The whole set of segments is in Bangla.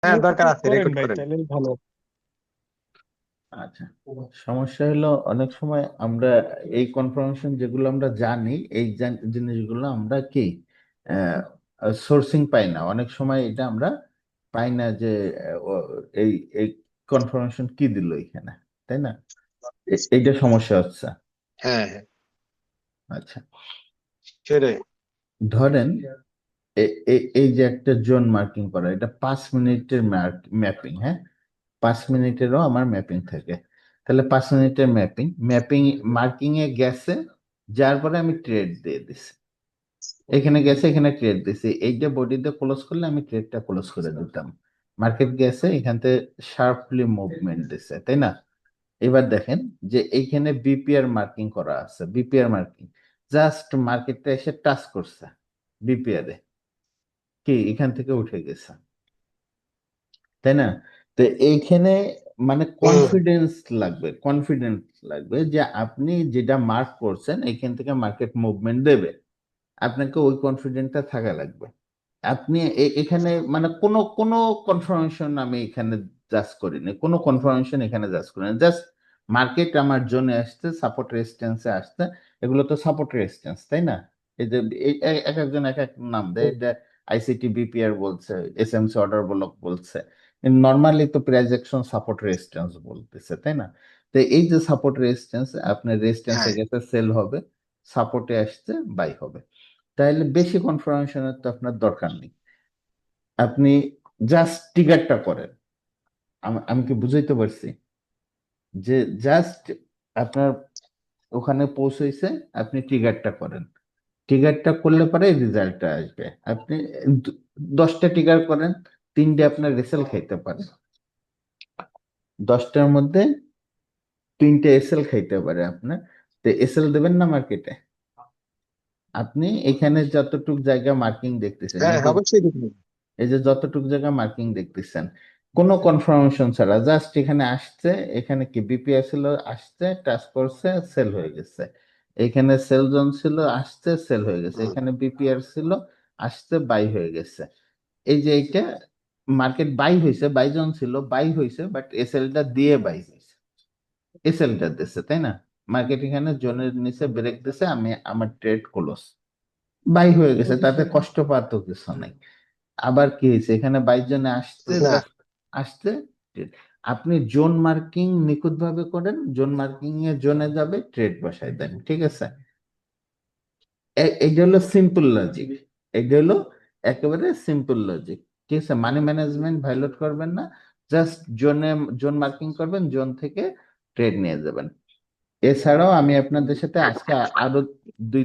হ্যাঁ, দরকার রেকর্ড আছে, করেন রেকর্ড ভাই, করেন। তাহলে ভালো। আচ্ছা, সমস্যা হলো অনেক সময় আমরা এই কনফার্মেশন যেগুলো আমরা জানি, এই জিনিসগুলো আমরা কি সোর্সিং পাই না। অনেক সময় এটা আমরা পাই না যে এই এই কনফার্মেশন কি দিল এখানে, তাই না? এইটা সমস্যা হচ্ছে। হ্যাঁ, হ্যাঁ, আচ্ছা, সেটাই। ধরেন এই যে একটা জোন মার্কিং করা, এটা 5 মিনিটের ম্যাপিং। হ্যাঁ, 5 মিনিটেরও আমার ম্যাপিং থাকে। তাহলে 5 মিনিটের ম্যাপিং ম্যাপিং মার্কিং এ গেছে, যার পরে আমি ট্রেড দিয়ে দিছি। এখানে গেছে, এখানে ট্রেড দিছি, এইটা বডিতে ক্লোজ করলে আমি ট্রেডটা ক্লোজ করে দিতাম। মার্কেট গেছে, এখান থেকে শার্পলি মুভমেন্ট দিছে, তাই না? এবার দেখেন যে এইখানে বিপিআর মার্কিং করা আছে। বিপিআর মার্কিং জাস্ট মার্কেটটা এসে টাচ করছে বিপিআর এ, কি এখান থেকে উঠে গেছে, তাই না? তো এইখানে মানে হুম। কনফিডেন্স লাগবে, কনফিডেন্স লাগবে যে আপনি যেটা মার্ক করছেন এখান থেকে মার্কেট মুভমেন্ট দেবে। আপনাকে ওই কনফিডেন্টটা থাকা লাগবে। আপনি এখানে মানে কোনো কোনো কনফার্মেশন আমি এখানে জাজ করিনি, কোনো কনফার্মেশন এখানে জাজ করিনি। জাস্ট মার্কেট আমার জোনে আসছে, সাপোর্ট রেজিস্ট্যান্সে আসছে। এগুলো তো সাপোর্ট রেজিস্ট্যান্স, তাই না? এই যে এক একজন এক এক নাম দেয়, হুম। এটা আইসিটি বিপিআর বলছে, এসএমসি অর্ডার ব্লক বলছে। নর্মালি তো প্রাইস অ্যাকশন সাপোর্ট রেজিস্ট্যান্স বলতেছে, তাই না? তো এই যে সাপোর্ট রেজিস্ট্যান্স, আপনার রেজিস্ট্যান্সে হ্যাঁ, গেছে সেল হবে, সাপোর্টে আসছে বাই হবে। তাইলে বেশি কনফার্মেশনের তো আপনার দরকার নেই। আপনি জাস্ট ট্রিগারটা করেন। আমি কি বুঝাইতে পারছি? যে জাস্ট আপনার ওখানে পৌঁছেছে, আপনি ট্রিগারটা করেন। ট্রিগারটা করলে পরে রেজাল্টটা আসবে। আপনি দ- 10টা ট্রিগার করেন, 3টে আপনার রেসেল খাইতে পারে। 10টার মধ্যে 3টে এসএল খাইতে পারে আপনার। তো এসএল দেবেন না মার্কেটে? আপনি এখানে যতটুক জায়গা মার্কিং দেখতেছেন, হ্যাঁ, এই যে অবশ্যই দেখুন। এই যে যতটুক জায়গা মার্কিং দেখতেছেন, কোনো কনফার্মেশন ছাড়া জাস্ট এখানে আসছে, এখানে কি বিপিএস ছিল, আসছে টাচ করছে সেল হয়ে গেছে। এখানে সেল জোন ছিল, আসছে সেল হয়ে গেছে। হুম। এখানে বিপিআর ছিল, আসছে বাই হয়ে গেছে। এই যে এইটা মার্কেট বাই হয়েছে, বাই জোন ছিল, বাই হয়েছে, বাট এসএলটা দিয়ে বাই হয়েছে, এসএলটা দিচ্ছে, তাই না? মার্কেট এখানে জোনের নিচে ব্রেক দিছে, আমি আমার ট্রেড ক্লোজ, বাই হয়ে গেছে, তাতে কষ্ট পাওয়ার তো কিছু নাই। আবার কি হয়েছে, এখানে 22 জনে আসছে, না। জাস্ট আসছে। আপনি জোন মার্কিং নিখুঁত ভাবে করেন, জোন মার্কিং এ জোনে যাবে, ট্রেড বসায় দেন, ঠিক আছে? এইটা হলো সিম্পল লজিক। এইটা হলো একেবারে সিম্পল লজিক। ঠিক আছে, মানি ম্যানেজমেন্ট ভাইলেট করবেন না, জাস্ট জোন মার্কিং করবেন, জোন থেকে ট্রেড নিয়ে যাবেন। এছাড়াও আমি আপনাদের সাথে আজকে আরো দুই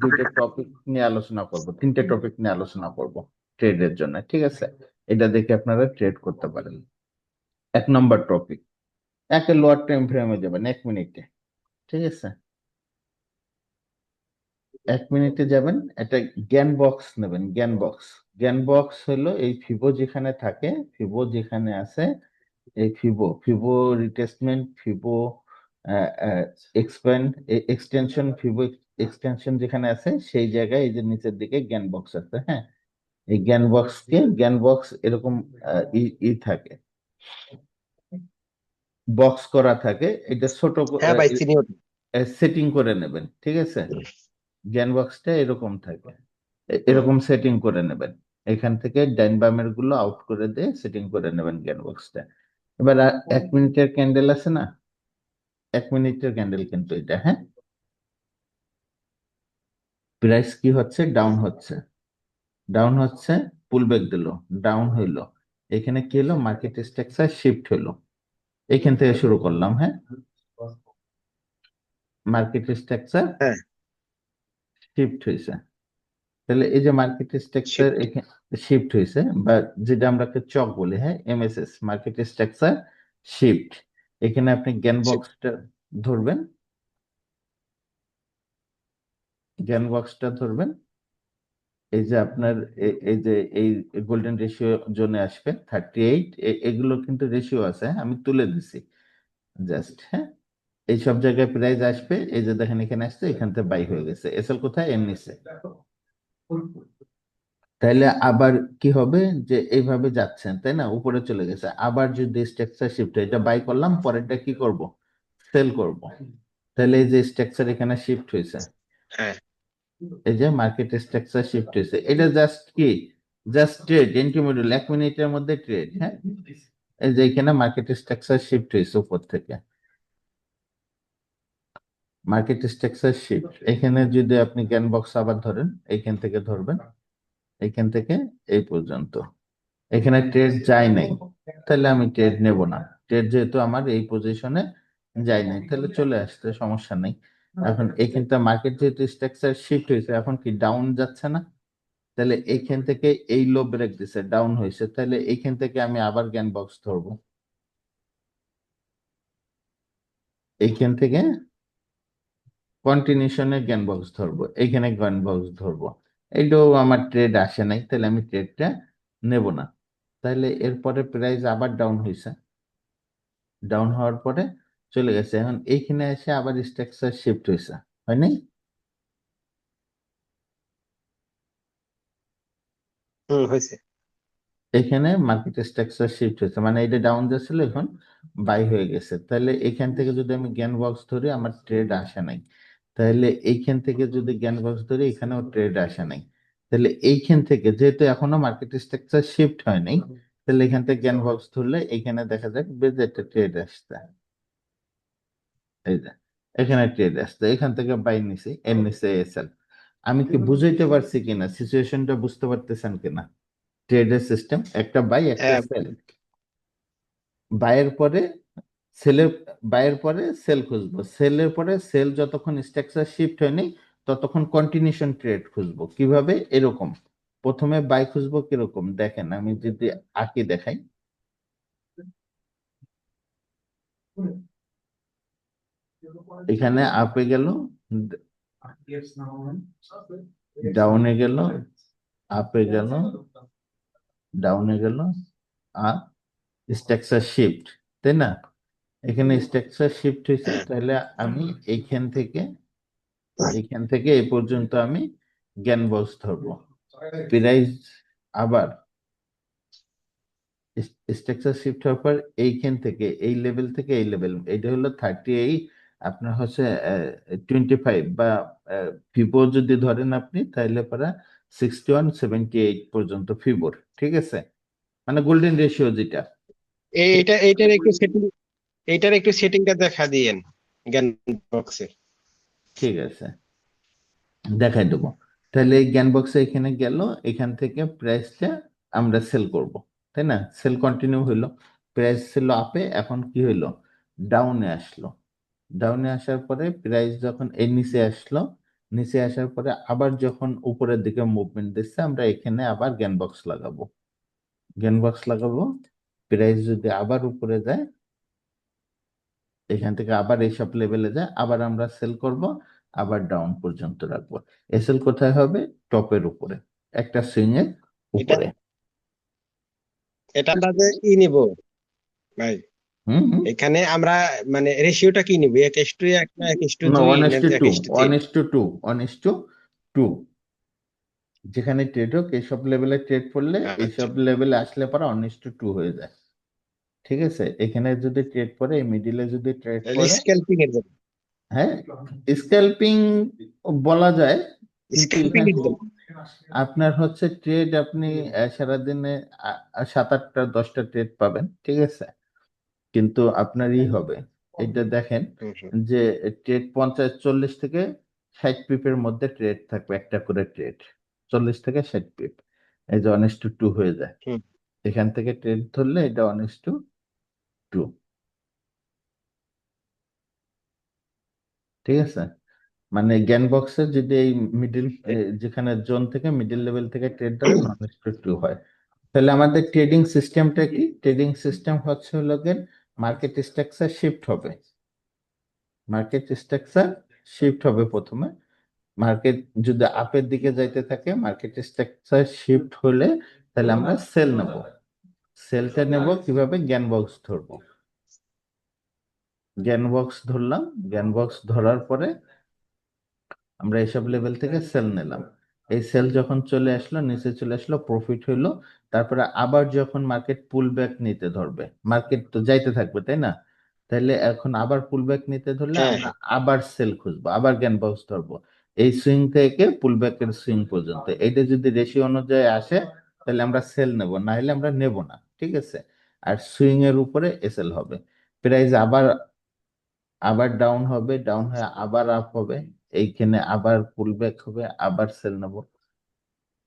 দুইটা টপিক নিয়ে আলোচনা করব, 3টে টপিক নিয়ে আলোচনা করব ট্রেডের জন্য, ঠিক আছে? এটা দেখে আপনারা ট্রেড করতে পারেন। 1 নম্বর টপিক, একে লোয়ার টাইম ফ্রেমে যাবেন 1 মিনিটে, ঠিক আছে? 1 মিনিটে যাবেন, একটা জ্ঞান বক্স নেবেন, জ্ঞান বক্স। জ্ঞান বক্স হলো এই ফিবো যেখানে থাকে, ফিবো যেখানে আছে, এই ফিবো ফিবো রিট্রেসমেন্ট, ফিবো এক্সপ্যান্ড, এক্সটেনশন, ফিবো এক্সটেনশন যেখানে আছে সেই জায়গায় এই যে নিচের দিকে জ্ঞান বক্স আছে। হ্যাঁ, এই জ্ঞান বক্স এরকম ই থাকে, বক্স করা থাকে। এটা ছোট হ্যাঁ ভাই, চিনি ওটা। সেটিং করে নেবেন, ঠিক আছে? জ্ঞান বক্সটা এরকম থাকে, হুম। এরকম সেটিং করে নেবেন। এখান থেকে ডাইন বামের গুলো আউট করে দিয়ে সেটিং করে নেবেন জ্ঞান বক্সটা। এবার 1 মিনিটের ক্যান্ডেল আছে না, 1 মিনিটের ক্যান্ডেল কিন্তু এটা, হ্যাঁ, প্রাইস কি হচ্ছে, ডাউন হচ্ছে, ডাউন হচ্ছে, পুল ব্যাক দিল, ডাউন হইলো। এখানে কি হলো, মার্কেট স্ট্রাকচার শিফট হলো। এখান থেকে শুরু করলাম, হ্যাঁ, মার্কেট স্ট্রাকচার হ্যাঁ। শিফট হয়েছে। তাহলে এই যে মার্কেট স্ট্রাকচার শিফট। এখানে শিফট হয়েছে, বা যেটা আমরা চক বলি, হ্যাঁ, এমএসএস, মার্কেট স্ট্রাকচার শিফট। এখানে আপনি জ্ঞান শিফট। বক্সটা ধরবেন, জ্ঞান বক্সটা ধরবেন। এই যে আপনার এই যে এই গোল্ডেন রেশিও জোনে আসবে 38, এগুলো কিন্তু রেশিও আছে, হ্যাঁ, আমি তুলে দিছি জাস্ট, হ্যাঁ। এই সব জায়গায় প্রাইস আসবে, এই যে দেখেন এখানে আসছে, এখান থেকে বাই হয়ে গেছে। এসএল কোথায়, এর নিচে। তাহলে আবার কি হবে, যে এইভাবে যাচ্ছেন তাই না, উপরে চলে গেছে, আবার যদি স্ট্রাকচার শিফট হয়, এটা বাই করলাম, পরেরটা কি করব, সেল করব। তাহলে এই যে স্ট্রাকচার এখানে শিফট হয়েছে, হ্যাঁ এই যে মার্কেট স্ট্রাকচার শিফট হয়েছে, এটা জাস্ট কি, জাস্ট ট্রেড এন্ট্রি মডিউল 1 মিনিটের মধ্যে ট্রেড, হ্যাঁ। এই যে এখানে মার্কেট স্ট্রাকচার শিফট হয়েছে উপর থেকে, মার্কেট স্ট্রাকচার শিফট। এখানে যদি আপনি জ্ঞান বক্স আবার ধরেন, এইখান থেকে ধরবেন, এইখান থেকে এই পর্যন্ত, এখানে ট্রেড যায় নাই, তাহলে আমি ট্রেড নেব না। ট্রেড যেহেতু আমার এই পজিশনে যায় নাই, তাহলে চলে আসতে সমস্যা নেই। এখন এইখানটা মার্কেট যেহেতু স্ট্রাকচার শিফট হয়েছে, এখন কি ডাউন যাচ্ছে না, তাহলে এইখান থেকে এই লো ব্রেক দিছে, ডাউন হয়েছে, তাহলে এইখান থেকে আমি আবার জ্ঞান বক্স ধরবো, এইখান থেকে কন্টিনিউশনের জ্ঞান বক্স ধরবো, এইখানে জ্ঞান বক্স ধরবো। এইটাও আমার ট্রেড আসে নাই, তাহলে আমি ট্রেডটা নেব না। তাহলে এরপরে প্রাইস আবার ডাউন হয়েছে, ডাউন হওয়ার পরে চলে গেছে, এখন এইখানে এসে আবার স্ট্রাকচার শিফট হয়েছে, হয় নাই? হয়েছে। এখানে মার্কেট স্ট্রাকচার শিফট হয়েছে, মানে এটা ডাউন যাচ্ছিল, এখন বাই হয়ে গেছে। তাহলে এখান থেকে যদি আমি জ্ঞান বক্স ধরি, আমার ট্রেড আসে নাই। তাহলে এইখান থেকে যদি জ্ঞান বক্স ধরি, এখানেও ট্রেড আসে নাই। তাহলে এইখান থেকে যেহেতু এখনো মার্কেট স্ট্রাকচার শিফট হয় নাই, তাহলে এখান থেকে জ্ঞান বক্স ধরলে এখানে দেখা যাক বেশ একটা ট্রেড আসছে, এই যে এখানে ট্রেড আসছে, এখান থেকে বাই নিছি, এর নিচে এসএল। আমি কি বুঝাইতে পারছি কিনা, সিচুয়েশনটা বুঝতে পারতেছেন কিনা? ট্রেডের সিস্টেম, একটা বাই একটা হ্যাঁ সেল, বাইয়ের পরে সেলের, বাইয়ের পরে সেল খুঁজবো, সেলের পরে সেল যতক্ষণ স্ট্রাকচার শিফট হয়নি ততক্ষণ কন্টিনিউশন ট্রেড খুঁজবো। কিভাবে? এরকম, প্রথমে বাই খুঁজবো, কিরকম দেখেন, আমি যদি আঁকি দেখাই, এখানে আপে গেল, ডাউনে গেল, আপে গেল, ডাউনে গেল, আপ, স্ট্রাকচার শিফট, তাই না? এখানে স্ট্রাকচার শিফট হয়েছে, হ্যাঁ তাহলে আমি এইখান থেকে এই পর্যন্ত আমি জ্ঞান বক্স ধরবো। প্রাইস আবার স্ট্রাকচার শিফট হওয়ার পর এইখান থেকে এই লেভেল থেকে এই লেভেল, এটা হলো 38, আপনার হচ্ছে 25, বা ফিবো যদি ধরেন আপনি, তাহলে পরে 6178 পর্যন্ত ফিবোর, ঠিক আছে, মানে গোল্ডেন রেশিও যেটা। এইটার একটু সেটিং, এইটার একটু সেটিংটা দেখা দিয়েন জ্ঞান বক্সে। ঠিক আছে, দেখাই দেবো। তাহলে এই জ্ঞান বক্সে এখানে গেল, এখান থেকে প্রাইসটা আমরা সেল করব, তাই না? সেল কন্টিনিউ হইলো, প্রাইস ছিল আপে, এখন কি হইলো, ডাউনে আসলো। ডাউনে আসার পরে প্রাইস যখন এই নিচে আসলো, নিচে আসার পরে আবার যখন উপরের দিকে মুভমেন্ট দিচ্ছে, আমরা এখানে আবার জ্ঞান বক্স লাগাবো, জ্ঞান বক্স লাগাবো। প্রাইস যদি আবার উপরে যায়, এখান থেকে আবার এইসব লেভেলে যায়, আবার আমরা সেল করব, আবার ডাউন পর্যন্ত রাখবো। এসএল কোথায় হবে? টপের উপরে, একটা সুইং এর এটা উপরে। এটা আমরা যে নিব ভাই, হুম হুম। এখানে আমরা মানে রেশিওটা কি নিব, 1:1 না 1:2 ওয়ান না এস টু টু, 1:3? 1:2, 1:2, যেখানে ট্রেড হোক, এইসব লেভেলে ট্রেড পড়লে, আচ্ছা এইসব লেভেলে আসলে পরে 1:2 হয়ে যায়, ঠিক আছে। এখানে যদি ট্রেড পড়ে, এই মিডিলে যদি ট্রেড তাহলে পড়ে, স্ক্যালপিং এর জন্য, হ্যাঁ, স্ক্যাল্পিং বলা যায়, কিন্তু স্ক্যালপিং এখানে এর জন্য। আপনার হচ্ছে ট্রেড, আপনি সারাদিনে 7, 8, 10টা ট্রেড পাবেন, ঠিক আছে, কিন্তু আপনার ই হবে, এটা দেখেন, হুম হুম যে ট্রেড 50, 40 থেকে 60 পিপের মধ্যে ট্রেড থাকবে, একটা করে ট্রেড, 40 থেকে 60 পিপ, এই যে 1:2 হয়ে যায়। হুম। এখান থেকে ট্রেড ধরলে এটা 1:2, ঠিক আছে। মানে জ্ঞান বক্সে যদি এই মিডিল, যেখানে জোন থেকে মিডিল লেভেল থেকে ট্রেড ধরেন, 1:2 হয়। তাহলে আমাদের ট্রেডিং সিস্টেমটা কি? ট্রেডিং সিস্টেম হচ্ছে হলো গিয়ে, মার্কেট স্ট্রাকচার শিফট হবে, মার্কেট স্ট্রাকচার শিফট হবে প্রথমে। মার্কেট যদি আপের দিকে যাইতে থাকে, মার্কেট স্ট্রাকচার শিফট হলে, তাহলে আমরা সেল নেব। সেলটা নেব কিভাবে? জ্ঞান বক্স ধরবো, জ্ঞান বক্স ধরলাম, জ্ঞান বক্স ধরার পরে আমরা এইসব লেভেল থেকে সেল নিলাম। এই সেল যখন চলে আসলো, নিচে চলে আসলো, প্রফিট হইলো। তারপরে আবার যখন মার্কেট পুল ব্যাক নিতে ধরবে, মার্কেট তো যাইতে থাকবে তাই না, তাহলে এখন আবার পুল ব্যাক নিতে ধরলে হ্যাঁ, আমরা হ্যাঁ। আবার সেল খুঁজবো, আবার জ্ঞান বক্স ধরবো। এই সুইং থেকে পুল ব্যাকের সুইং পর্যন্ত এইটা যদি রেশিও অনুযায়ী আসে, তাহলে আমরা সেল নেব, না হলে আমরা নেব না। ঠিক আছে? আর সুইং এর উপরে এসএল হবে। প্রাইস আবার আবার ডাউন হবে, ডাউন হয়ে আবার আপ হবে, এইখানে আবার পুল ব্যাক হবে, আবার সেল নেব,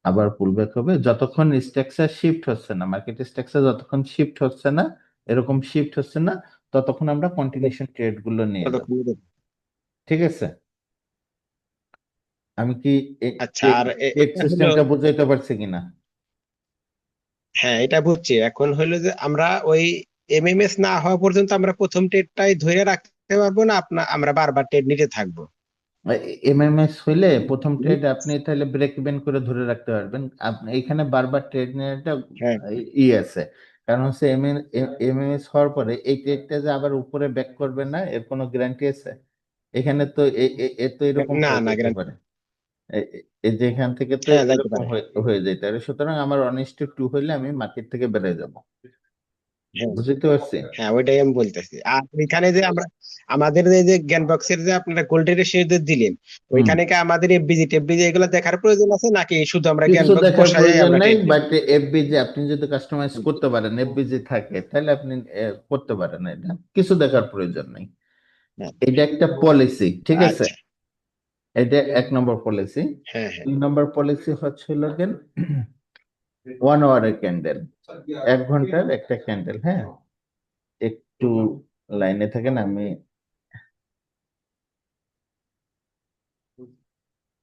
আবার পুল ব্যাক হবে, যতক্ষণ স্ট্রাকচার শিফট হচ্ছে না, মার্কেট স্ট্রাকচার যতক্ষণ শিফট হচ্ছে না, এরকম শিফট হচ্ছে না, ততক্ষণ আমরা কন্টিনিউশন ট্রেড গুলো নিয়ে যাব। ততক্ষণ ঠিক আছে? আমি কি আচ্ছা, আর ট্রেড এটা হলো, সিস্টেমটা বুঝাইতে পারছি কিনা? হ্যাঁ এটা বুঝছি। এখন হলো যে আমরা ওই এমএমএস না হওয়া পর্যন্ত আমরা প্রথম ট্রেডটাই ধরে রাখতে পারবো না, আমরা বারবার ট্রেড নিতে থাকবো? এমএমএস হইলে প্রথম ট্রেড আপনি তাহলে ব্রেক ইভেন করে ধরে রাখতে পারবেন। আপনি এখানে বারবার ট্রেড নেওয়াটা হ্যাঁ, আছে। কারণ হচ্ছে এমএমএস হওয়ার পরে এই ট্রেডটা যে আবার উপরে ব্যাক করবে না, এর কোনো গ্যারান্টি আছে? এখানে তো এ তো এরকম না হয়ে না, যেতে গ্যারান্টি। পারে। এই যে এখান থেকে তো হ্যাঁ, যাইতে এরকম পারে। হয়ে যেতে পারে, সুতরাং আমার 1:2 হইলে আমি মার্কেট থেকে বেরিয়ে যাব। হ্যাঁ, বুঝতে পারছি? হ্যাঁ, ওইটাই আমি বলতেছি। আর এখানে যে আমরা আমাদের এই যে জ্ঞান বক্সের যে আপনারা গোল্ডের শেয়ার দিলেন, হুম। ওইখানে কি আমাদের এফবিজি টেফবিজি এগুলো দেখার প্রয়োজন আছে, নাকি শুধু আমরা জ্ঞান কিছু বক্স দেখার বসাই প্রয়োজন আমরা নেই, ট্রেড নিব? বাট এফবিজি আপনি যদি কাস্টমাইজ করতে পারেন, এফবিজি থাকে, তাহলে আপনি করতে পারেন। এটা কিছু দেখার প্রয়োজন নেই। হ্যাঁ। এটা একটা পলিসি, ঠিক আছে? আচ্ছা। এটা 1 নম্বর পলিসি। হ্যাঁ, হ্যাঁ। 2 নম্বর পলিসি হচ্ছে হলো গেন 1 আওয়ারের ক্যান্ডেল, 1 ঘন্টার একটা ক্যান্ডেল। হ্যাঁ, একটু লাইনে থাকেন, আমি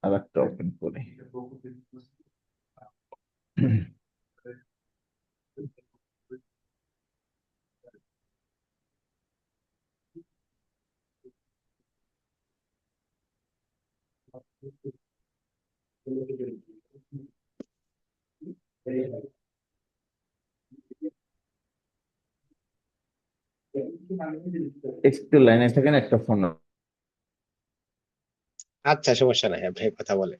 আর একটা ওপেন করি। একটু লাইনে থাকেন, একটা ফোন। আচ্ছা, সমস্যা নাই, আপনি কথা বলেন।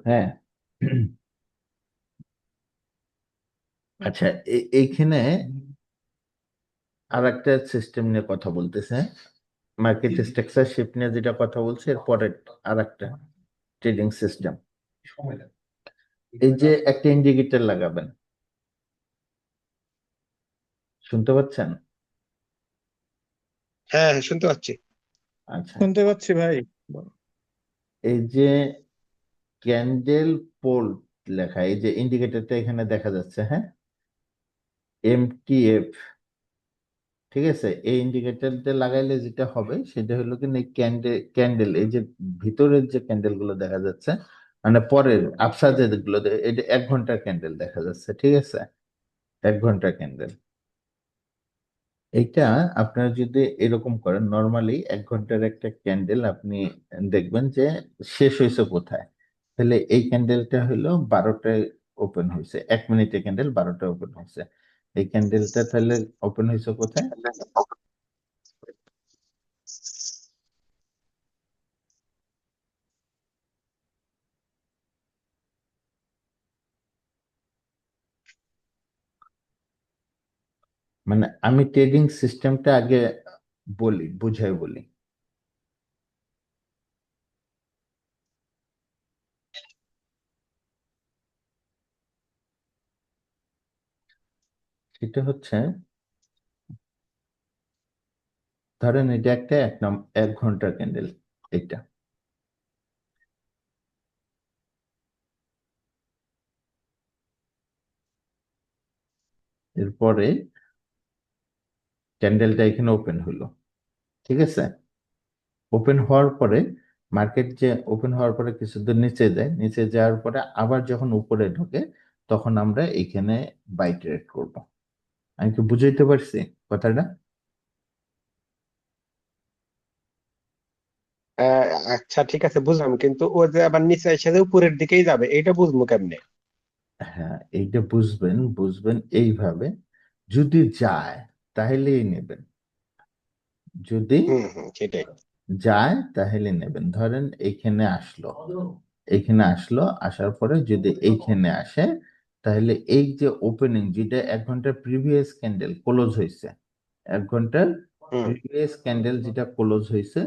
হ্যাঁ। আচ্ছা, এইখানে আর একটা সিস্টেম নিয়ে কথা বলতেছে, মার্কেট স্ট্রাকচার শিফট নিয়ে যেটা কথা বলছে, এরপরে আর একটা ট্রেডিং সিস্টেম। এই যে একটা ইন্ডিকেটর লাগাবেন, শুনতে পাচ্ছেন? হ্যাঁ, হ্যাঁ, শুনতে পাচ্ছি। আচ্ছা, শুনতে পাচ্ছি ভাই। এই যে ক্যান্ডেল পোল লেখা, এই যে ইন্ডিকেটরটা এখানে দেখা যাচ্ছে, হ্যাঁ, এমটিএফ। ঠিক আছে? এই ইন্ডিকেটরটা লাগাইলে যেটা হবে সেটা হলো কি, এই ক্যান্ডেল এই যে ভিতরের যে ক্যান্ডেল গুলো দেখা যাচ্ছে, মানে পরের আপসা যেগুলো এটা 1 ঘন্টার ক্যান্ডেল দেখা যাচ্ছে। ঠিক আছে? 1 ঘন্টার ক্যান্ডেল, এইটা আপনারা যদি এরকম করেন, নর্মালি 1 ঘন্টার একটা ক্যান্ডেল আপনি দেখবেন যে শেষ হয়েছে কোথায়। তাহলে এই ক্যান্ডেলটা হলো 12টায় ওপেন হয়েছে, 1 মিনিটে ক্যান্ডেল 12টায় ওপেন হয়েছে। এই ক্যান্ডেলটা তাহলে ওপেন হয়েছে কোথায়? মানে আমি ট্রেডিং সিস্টেমটা আগে বলি, বুঝাই বলি। সেটা হচ্ছে, ধরেন এটা একটা 1 ঘন্টার ক্যান্ডেল, এটা এরপরে ক্যান্ডেলটা এখানে ওপেন হলো, ঠিক আছে? ওপেন হওয়ার পরে মার্কেট যে ওপেন হওয়ার পরে কিছুদূর নিচে যায়, নিচে যাওয়ার পরে আবার যখন উপরে ঢোকে তখন আমরা এখানে বাই ট্রেড করব। আমি কি বুঝাইতে পারছি কথাটা? আহ, আচ্ছা ঠিক আছে বুঝলাম, কিন্তু ও যে আবার নিচে এসে যে উপরের দিকেই যাবে এইটা বুঝবো কেমনে? হ্যাঁ, এইটা বুঝবেন, বুঝবেন এইভাবে, যদি যায় তাহলেই নেবেন, যদি হুম হুম, সেটাই। যায় তাহলে নেবেন। ধরেন এইখানে আসলো, এইখানে আসলো, আসার পরে যদি এইখানে আসে, তাহলে এই যে ওপেনিং, যেটা 1 ঘন্টার প্রিভিয়াস ক্যান্ডেল ক্লোজ হয়েছে, 1 ঘন্টার হুম প্রিভিয়াস ক্যান্ডেল যেটা ক্লোজ হয়েছে,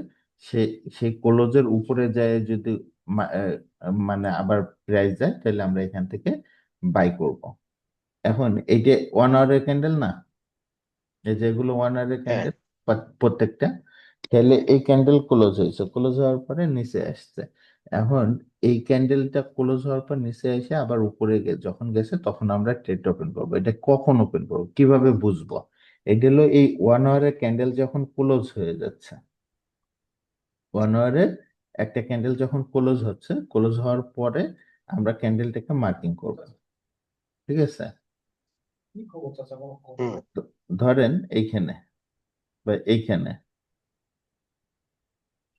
সে সেই ক্লোজের উপরে যায় যদি মানে আবার প্রাইস যায়, তাহলে আমরা এখান থেকে বাই করব। এখন এইটা 1 আওয়ারের ক্যান্ডেল না, এই যেগুলো 1 আওয়ারের হ্যাঁ। ক্যান্ডেল প্রত্যেকটা, তাহলে এই ক্যান্ডেল ক্লোজ হয়েছে, ক্লোজ হওয়ার পরে নিচে আসছে। এখন এই ক্যান্ডেলটা ক্লোজ হওয়ার পর নিচে এসে আবার উপরে যখন গেছে তখন আমরা ট্রেড ওপেন করবো। এটা কখন ওপেন করবো, কিভাবে বুঝবো? এটা হলো এই 1 আওয়ারের ক্যান্ডেল যখন ক্লোজ হয়ে যাচ্ছে, 1 আওয়ারের একটা ক্যান্ডেল যখন ক্লোজ হচ্ছে, ক্লোজ হওয়ার পরে আমরা ক্যান্ডেলটাকে মার্কিং করবো, ঠিক আছে? হুম তো ধরেন এইখানে বা এইখানে,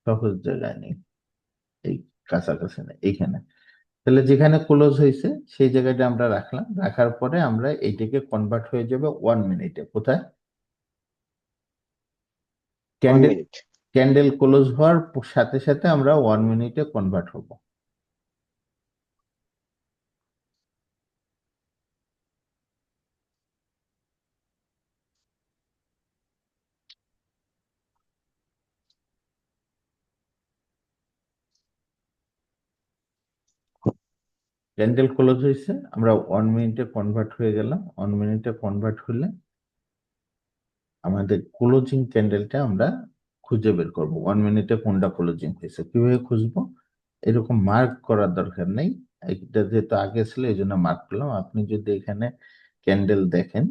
সহজ জায়গায় নেই, এই কাছাকাছি নেই, এইখানে, তাহলে যেখানে ক্লোজ হয়েছে সেই জায়গাটা আমরা রাখলাম, রাখার পরে আমরা এইটাকে কনভার্ট হয়ে যাবে 1 মিনিটে। কোথায়? One candle, minute candle close হওয়ার সাথে সাথে আমরা 1 মিনিটে কনভার্ট হব। ক্যান্ডেল ক্লোজ হয়েছে, আমরা 1 মিনিটে কনভার্ট হয়ে গেলাম। 1 মিনিটে কনভার্ট হলে আমাদের ক্লোজিং ক্যান্ডেলটা আমরা খুঁজে বের করবো, 1 মিনিটে কোনটা ক্লোজিং হয়েছে। কিভাবে খুঁজবো? এরকম মার্ক করার দরকার নেই, এটা যেহেতু আগে ছিল এই জন্য মার্ক করলাম। আপনি যদি এখানে ক্যান্ডেল দেখেন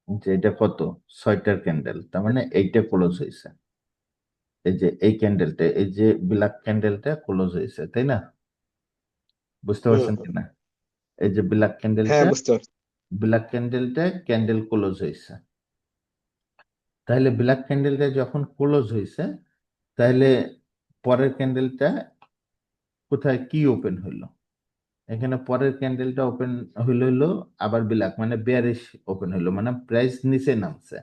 যে এটা কত, 6টার ক্যান্ডেল, তার মানে এইটা ক্লোজ হয়েছে। এই যে এই ক্যান্ডেলটা, এই যে ব্ল্যাক ক্যান্ডেলটা ক্লোজ হয়েছে, তাই না? বুঝতে হুম পারছেন হুম। কিনা? এই যে ব্ল্যাক হ্যাঁ ক্যান্ডেলটা, বুঝতে পারছি। ব্ল্যাক ক্যান্ডেলটা ক্যান্ডেল ক্লোজ হয়েছে। তাহলে ব্ল্যাক ক্যান্ডেলটা যখন ক্লোজ হয়েছে, তাহলে পরের ক্যান্ডেলটা কোথায়, কি ওপেন হইলো? এখানে পরের ক্যান্ডেলটা ওপেন হইলো আবার ব্ল্যাক, মানে বেয়ারিশ ওপেন হইলো, মানে প্রাইস নিচে নামছে,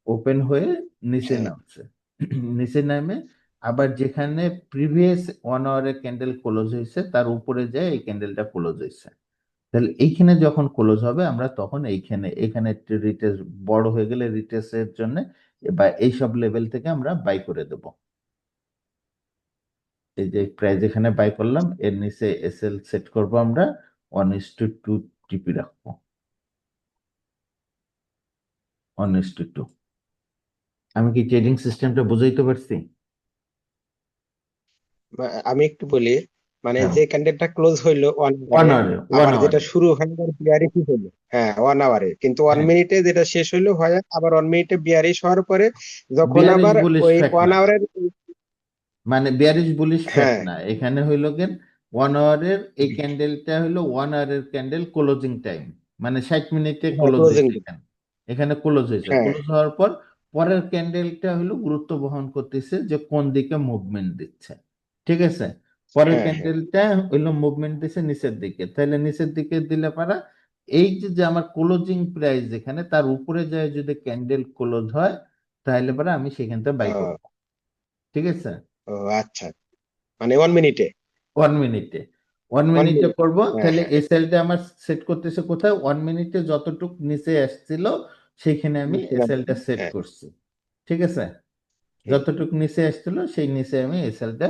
ওপেন হয়ে নিচে হ্যাঁ। নামছে। নিচে নামে আবার যেখানে প্রিভিয়াস 1 আওয়ারের ক্যান্ডেল ক্লোজ হয়েছে তার উপরে যায় এই ক্যান্ডেলটা ক্লোজ হয়েছে। তাহলে এইখানে যখন ক্লোজ হবে আমরা তখন এইখানে, এখানে রিটেস বড় হয়ে গেলে রিটেসের জন্য বা এইসব লেভেল থেকে আমরা বাই করে দেব। এই যে প্রাইস এখানে বাই করলাম, এর নিচে এসএল সেট করব আমরা, 1:2 টিপি রাখবো, 1:2। আমি কি ট্রেডিং সিস্টেমটা বুঝাইতে পারছি? আমি একটু বলি, মানে হ্যাঁ, যে ক্যান্ডেলটা ক্লোজ হইলো ওয়ান ওয়ান আওয়ারে, আওয়ারে, ওয়ান আবার যেটা আওয়ারে শুরু হয় বিয়ারিশ হইলো, হ্যাঁ 1 আওয়ারে, কিন্তু 1 মিনিটে যেটা শেষ হইলো হয় আবার 1 মিনিটে বিয়ারিশ হওয়ার পরে যখন বিয়ারিশ আবার বুলিশ ওই ফ্যাক্ট ওয়ান না, আওয়ারের মানে বিয়ারিশ বুলিশ ফ্যাক্ট হ্যাঁ না, এখানে হইলো গেন 1 আওয়ারের এই ক্যান্ডেলটা হইলো 1 আওয়ারের ক্যান্ডেল ক্লোজিং টাইম, মানে 60 মিনিটে হ্যাঁ ক্লোজ ক্লোজিং, হয়েছে এখানে, এখানে ক্লোজ হয়েছে। হ্যাঁ ক্লোজ হওয়ার পর পরের ক্যান্ডেলটা হলো গুরুত্ব বহন করতেছে যে কোন দিকে মুভমেন্ট দিচ্ছে, ঠিক আছে? পরের হ্যাঁ হ্যাঁ। ক্যান্ডেলটা হইলো মুভমেন্ট দিছে নিচের দিকে, তাহলে নিচের দিকে দিলে পারা এই যে যে আমার ক্লোজিং প্রাইস যেখানে তার উপরে যায় যদি ক্যান্ডেল ক্লোজ হয়, তাহলে পরে আমি সেখান থেকে বাই ও। করবো। ঠিক আছে? ও আচ্ছা, মানে 1 মিনিটে। 1 মিনিটে, ওয়ান ওয়ান মিনিটে মিনিট করব। হ্যাঁ তাহলে হ্যাঁ। এই সেলটা আমার সেট করতেছে কোথায়? 1 মিনিটে যতটুক নিচে আসছিল সেইখানে আমি সেলটা সেট হ্যাঁ। করছি। ঠিক আছে? হুম। যতটুক নিচে আসছিল সেই নিচে আমি এসএলটা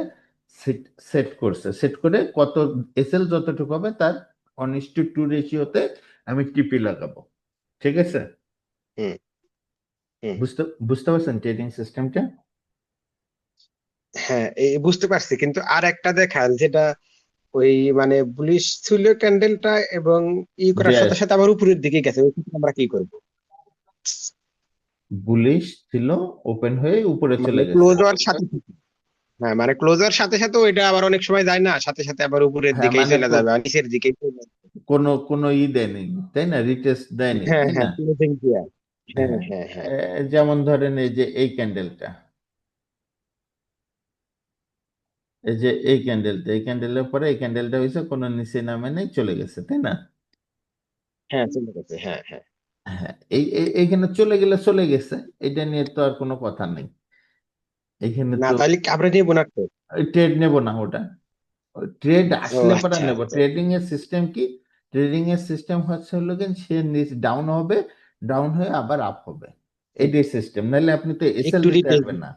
সেট সেট করছে, সেট করে কত এসএল যতটুকু হবে তার 1:2 রেশিওতে আমি টিপি লাগাবো। ঠিক আছে? হুম। হুম। বুঝতে বুঝতে পারছেন ট্রেডিং সিস্টেমটা? হ্যাঁ, এই বুঝতে পারছি, কিন্তু আর একটা দেখান যেটা ওই মানে বুলিশ ছিল ক্যান্ডেলটা, এবং ই করার সাথে বেশ, সাথে আবার উপরের দিকে গেছে, ওই ক্ষেত্রে আমরা কি করব? বুলিশ ছিল, ওপেন হয়ে উপরে মানে চলে গেছে। ক্লোজ হওয়ার সাথে সাথে, হ্যাঁ মানে ক্লোজ হওয়ার সাথে সাথে ওইটা আবার অনেক সময় যায় না, সাথে সাথে আবার উপরের হ্যাঁ দিকেই মানে চলে যাবে আর নিচের দিকেই চলে যাবে। কোনো কোনো দেয়নি, তাই না? রিটেস্ট দেয়নি, হ্যাঁ তাই হ্যাঁ, না? ক্লোজিং দিয়া। হ্যাঁ হ্যাঁ, হ্যাঁ হ্যাঁ। যেমন ধরেন এই যে এই ক্যান্ডেলটা, এই যে এই ক্যান্ডেলটা, এই ক্যান্ডেলের পরে এই ক্যান্ডেলটা হয়েছে কোনো নিচে নামে নেই, চলে গেছে, তাই না? হ্যাঁ চলে গেছে, হ্যাঁ হ্যাঁ। হ্যাঁ, এইখানে চলে গেলে চলে গেছে, এটা নিয়ে তো আর কোনো কথা নেই। এখানে না তো তাহলে আমরা নিব না তো। ট্রেড নেব না ওটা, ট্রেড ও আসলে পরে আচ্ছা নেব। আচ্ছা। ট্রেডিং এর সিস্টেম কি? ট্রেডিং এর সিস্টেম হচ্ছে হলো গিয়ে সে ডাউন হবে, ডাউন হয়ে আবার আপ হবে, হুম, এটাই সিস্টেম। নাহলে আপনি তো এসএল একটু দিতে রিটেস্ট। পারবেন না।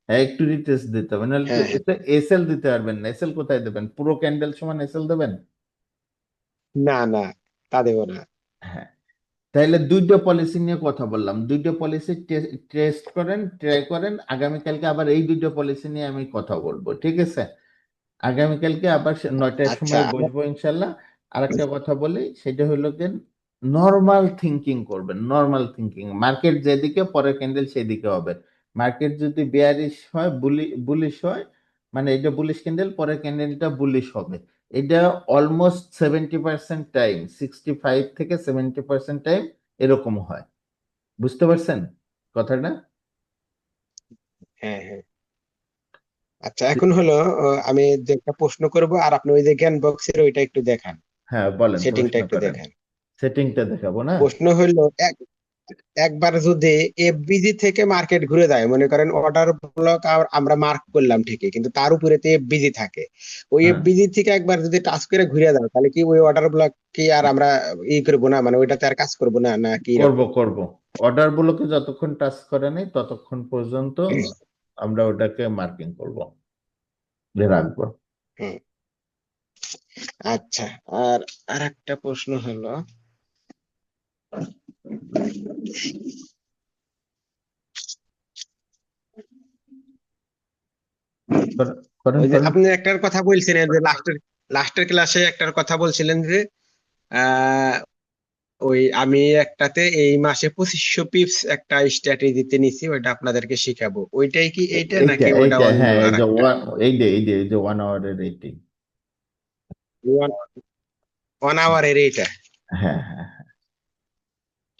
হ্যাঁ, একটু রিটেস্ট দিতে হবে, নাহলে তো হ্যাঁ হ্যাঁ। এসএল দিতে পারবেন না। এসএল কোথায় দেবেন? পুরো ক্যান্ডেল সমান এসএল দেবেন? না না, তা দেবো না। হ্যাঁ, তাইলে দুইটা পলিসি নিয়ে কথা বললাম, দুইটা পলিসি টেস্ট করেন, ট্রাই করেন। আগামীকালকে আবার এই দুইটা পলিসি নিয়ে আমি কথা বলবো, ঠিক আছে? আগামীকালকে আবার 9টার আচ্ছা সময় বসবো ইনশাল্লাহ। আর একটা কথা বলি, সেটা হলো যে নর্মাল থিঙ্কিং করবেন, নর্মাল থিঙ্কিং। মার্কেট যেদিকে পরের ক্যান্ডেল সেদিকে হবে। মার্কেট যদি বেয়ারিশ হয়, বুলিশ হয়, মানে এটা বুলিশ ক্যান্ডেল, পরের ক্যান্ডেলটা বুলিশ হবে। এটা অলমোস্ট 70% টাইম, 65 থেকে 70% টাইম এরকম হয়। বুঝতে পারছেন কথাটা? হ্যাঁ হ্যাঁ। আচ্ছা এখন হলো, আমি যে একটা প্রশ্ন করব, আর আপনি ওই যে জ্ঞান বক্সের ওইটা একটু দেখান, হ্যাঁ বলেন, সেটিংটা প্রশ্ন একটু করেন। দেখান। সেটিংটা দেখাবো না? প্রশ্ন হলো, একবার যদি এফবিজি থেকে মার্কেট ঘুরে যায়, মনে করেন অর্ডার ব্লক আমরা মার্ক করলাম ঠিকই, কিন্তু তার উপরে তো এফবিজি থাকে, ওই হ্যাঁ, এফবিজি থেকে একবার যদি টাচ করে ঘুরে যায়, তাহলে কি ওই অর্ডার ব্লক কি আর আমরা ই করবো না, মানে ওইটাতে আর কাজ করবো না, না কি করব রকম? করব। অর্ডার গুলোকে যতক্ষণ টাচ করে নেই ততক্ষণ পর্যন্ত আমরা ওটাকে মার্কিং করব, যে রাখবো। হুম। আচ্ছা, আর আর একটা প্রশ্ন হলো, করেন ওই যে করেন। আপনি একটার কথা বলছিলেন যে লাস্টের লাস্টের ক্লাসে একটার কথা বলছিলেন যে আহ ওই আমি একটাতে এই মাসে 2500 পিপস একটা স্ট্র্যাটেজিতে নিছি, ওইটা আপনাদেরকে শিখাবো, ওইটাই কি এইটা এইটা নাকি ওইটা এইটা অন্য হ্যাঁ, এই আর যে একটা? এই যে 1 আওয়ারের এইটি। ওয়ান ওয়ান আওয়ারের এইটা? হ্যাঁ হ্যাঁ হ্যাঁ।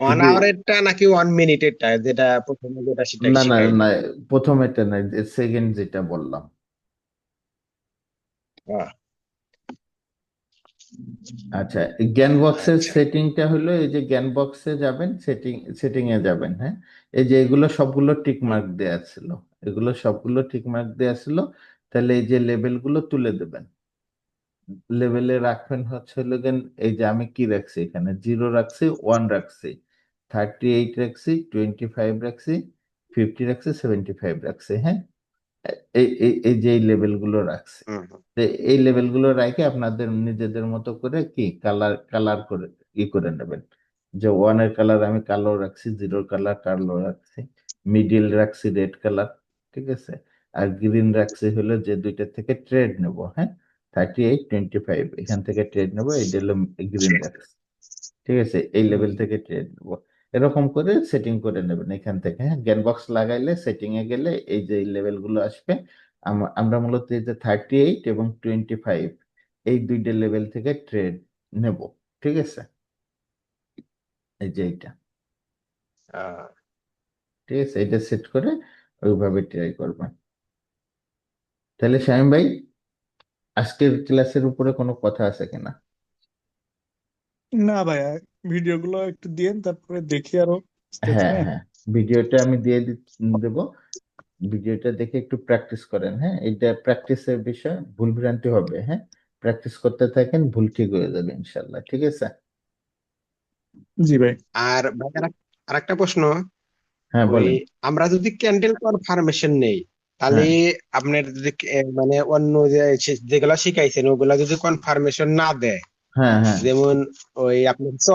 ওয়ান শুধু আওয়ারেরটা নাকি 1 মিনিটেরটা, যেটা প্রথমে যেটা সেটা না না না, শিখাইলেন? প্রথমেরটা না, সেকেন্ড যেটা বললাম। আহ, আচ্ছা, জ্ঞান বক্সের আচ্ছা। সেটিংটা হলো এই যে জ্ঞান বক্সে যাবেন, সেটিং এ যাবেন। হ্যাঁ, এই যে এগুলো সবগুলো টিক হুম। মার্ক দেওয়া ছিল, এগুলো সবগুলো টিক মার্ক দেওয়া ছিল। তাহলে এই যে লেবেল গুলো তুলে দেবেন, লেভেলে রাখবেন হচ্ছে হলো গিয়ে এই যে আমি কি রাখছি এখানে, 0 রাখছি, 1 রাখছি, 38 রাখছি, 25 রাখছি, 50 রাখছি, 75 রাখছি। হ্যাঁ, এই যে এই লেভেল গুলো রাখছি। হুম। হুম। তো এই লেভেল গুলো রাখে আপনাদের নিজেদের মতো করে কি কালার কালার করে করে নেবেন। যে 1 এর কালার আমি কালো রাখছি, 0 কালার কালো রাখছি, মিডিল রাখছি রেড কালার, ঠিক আছে? আর গ্রিন রাখছি হলো যে দুইটা থেকে ট্রেড নেব। হ্যাঁ, 38 25 এখান থেকে ট্রেড নেবো, এটা হলো গ্রিন রাখছি। ঠিক আছে, এই লেভেল থেকে ট্রেড নেবো। এরকম করে সেটিং করে নেবেন এখান থেকে। হ্যাঁ, জ্ঞান বক্স লাগাইলে সেটিং এ গেলে এই যে লেভেল গুলো আসবে। আমরা মূলত এই যে 38 এবং 25 এই দুইটা লেভেল থেকে ট্রেড নেব। ঠিক আছে, এই যে এইটা। আহ, ঠিক আছে, এটা সেট করে ওইভাবে ট্রাই করবেন। তাহলে শামিম ভাই, আজকের ক্লাসের উপরে কোনো কথা আছে কিনা? না ভাইয়া, ভিডিওগুলো একটু দিয়েন, তারপরে দেখি আরো আস্তে হ্যাঁ আস্তে। হ্যাঁ, ভিডিওটা আমি দিয়ে দেবো। ভিডিওটা দেখে একটু প্র্যাকটিস করেন, হ্যাঁ, এটা প্র্যাকটিসের বিষয়, ভুল ভ্রান্তি হবে, হ্যাঁ, প্র্যাকটিস করতে থাকেন, ভুল ঠিক হয়ে যাবে ইনশাল্লাহ, ঠিক আছে? জি ভাই। আর ভাই আরেকটা প্রশ্ন, হ্যাঁ ওই বলেন। আমরা যদি ক্যান্ডেল কনফার্মেশন নেই, তাহলে হ্যাঁ আপনার যদি মানে অন্য যে যেগুলা শিখাইছেন ওগুলা যদি কনফার্মেশন না দেয়, হ্যাঁ হ্যাঁ যেমন ওই আপনার